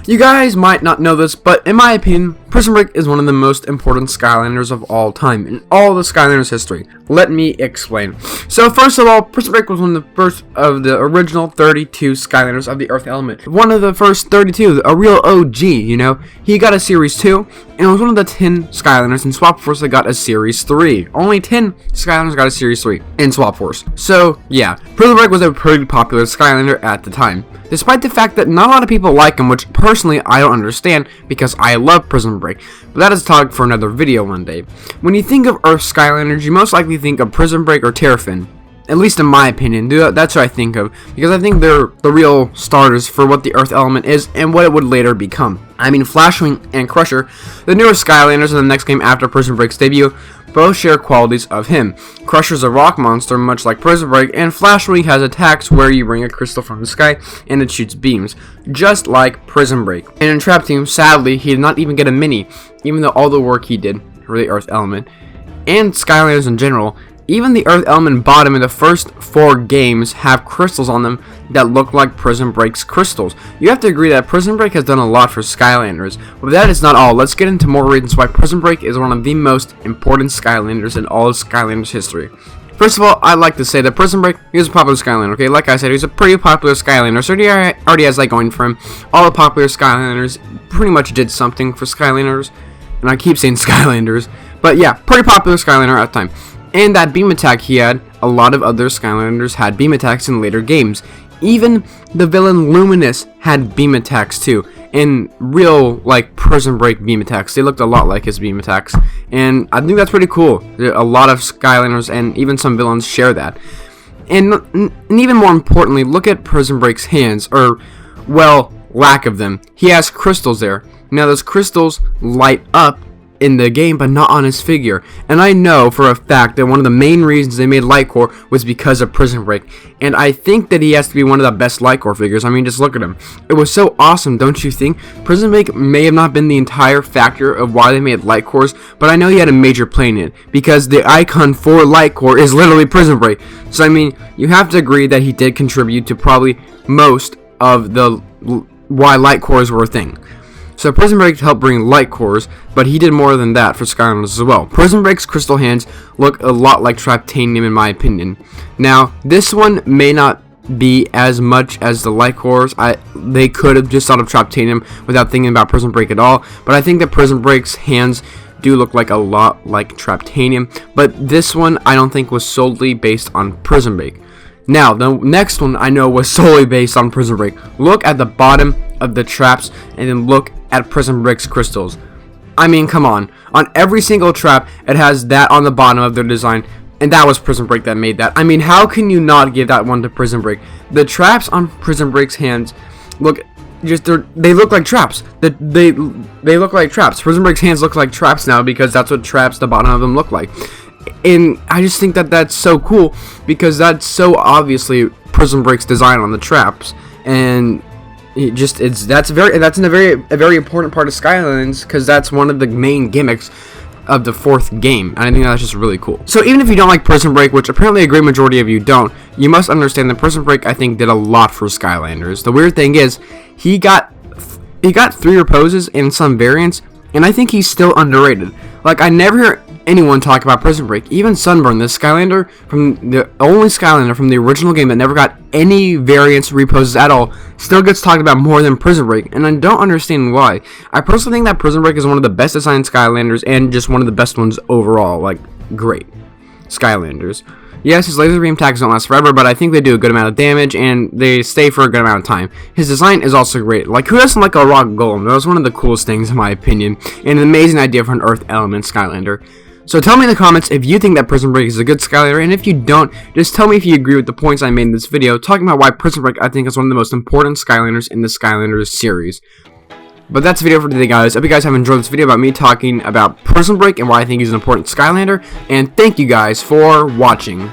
You guys might not know this, but in my opinion, Prism Break is one of the most important Skylanders of all time, in all the Skylanders history. Let me explain. So first of all, Prism Break was one of the first of the original 32 Skylanders of the Earth element. One of the first 32, a real OG, you know. He got a Series 2, and was one of the 10 Skylanders in Swap Force that got a Series 3. Only 10 Skylanders got a Series 3 in Swap Force. So, yeah, Prism Break was a pretty popular Skylander at the time. Despite the fact that not a lot of people like him, which personally I don't understand because I love Prism Break, but that is a talk for another video one day. When you think of Earth Skylanders, you most likely think of Prism Break or Terrafin. At least in my opinion, that's what I think of, because I think they're the real starters for what the Earth element is and what it would later become. I mean, Flashwing and Crusher, the newer Skylanders in the next game after Prism Break's debut, both share qualities of him. Crusher's a rock monster, much like Prism Break, and Flashwing has attacks where you bring a crystal from the sky and it shoots beams, just like Prism Break. And in Trap Team, sadly, he did not even get a mini, even though all the work he did for the Earth element. And Skylanders in general, even the Earth element bottom in the first 4 games have crystals on them that look like Prism Break's crystals. You have to agree that Prism Break has done a lot for Skylanders, but that is not all. Let's get into more reasons why Prism Break is one of the most important Skylanders in all of Skylanders history. First of all, I'd like to say that Prism Break is a popular Skylander, okay? Like I said, he's a pretty popular Skylander, so he already has that going for him. All the popular Skylanders pretty much did something for Skylanders, and I keep saying Skylanders, but yeah, pretty popular Skylander at the time. And that beam attack he had, a lot of other Skylanders had beam attacks in later games. Even the villain Luminous had beam attacks too, in real, like, Prism Break beam attacks. They looked a lot like his beam attacks, and I think that's pretty cool. A lot of Skylanders and even some villains share that. And even more importantly, look at Prism Break's hands, or, well, lack of them. He has crystals there. Now those crystals light up in the game, but not on his figure. And I know for a fact that one of the main reasons they made Lightcore was because of Prism Break. And I think that he has to be one of the best Lightcore figures. I mean, just look at him. It was so awesome, don't you think? Prism Break may have not been the entire factor of why they made Lightcores, but I know he had a major play in it, because the icon for Lightcore is literally Prism Break. So I mean, you have to agree that he did contribute to probably most of the why Lightcores were a thing. So Prism Break helped bring light cores, but he did more than that for Skylanders as well. Prism Break's crystal hands look a lot like Traptanium in my opinion. Now, this one may not be as much as the light cores. They could have just thought of Traptanium without thinking about Prism Break at all, but I think that Prism Break's hands do look like a lot like Traptanium, but this one I don't think was solely based on Prism Break. Now, the next one I know was solely based on Prism Break. Look at the bottom of the traps, and then look at Prism Break's crystals. I mean, come on. On every single trap, it has that on the bottom of their design, and that was Prism Break that made that. I mean, how can you not give that one to Prism Break? The traps on Prism Break's hands look they look like traps. They look like traps. Prism Break's hands look like traps now because that's what traps the bottom of them look like. And I just think that that's so cool because that's so obviously Prism Break's design on the traps, and that's a very important part of Skylanders because that's one of the main gimmicks of the 4th game, and I think that's just really cool. So even if you don't like Prism Break, which apparently a great majority of you don't, you must understand that Prism Break I think did a lot for Skylanders. The weird thing is he got 3 reposes in some variants, and I think he's still underrated. Like, I never hear anyone talk about Prism Break. Even Sunburn, the only Skylander from the original game that never got any variants reposes at all, still gets talked about more than Prism Break, and I don't understand why. I personally think that Prism Break is one of the best designed Skylanders and just one of the best ones overall. Like, great Skylanders. Yes, his laser beam attacks don't last forever, but I think they do a good amount of damage, and they stay for a good amount of time. His design is also great. Like, who doesn't like a rock golem? That was one of the coolest things, in my opinion, and an amazing idea for an Earth element Skylander. So tell me in the comments if you think that Prism Break is a good Skylander, and if you don't, just tell me if you agree with the points I made in this video, talking about why Prism Break I think is one of the most important Skylanders in the Skylanders series. But that's the video for today, guys. I hope you guys have enjoyed this video about me talking about Prism Break and why I think he's an important Skylander, and thank you guys for watching.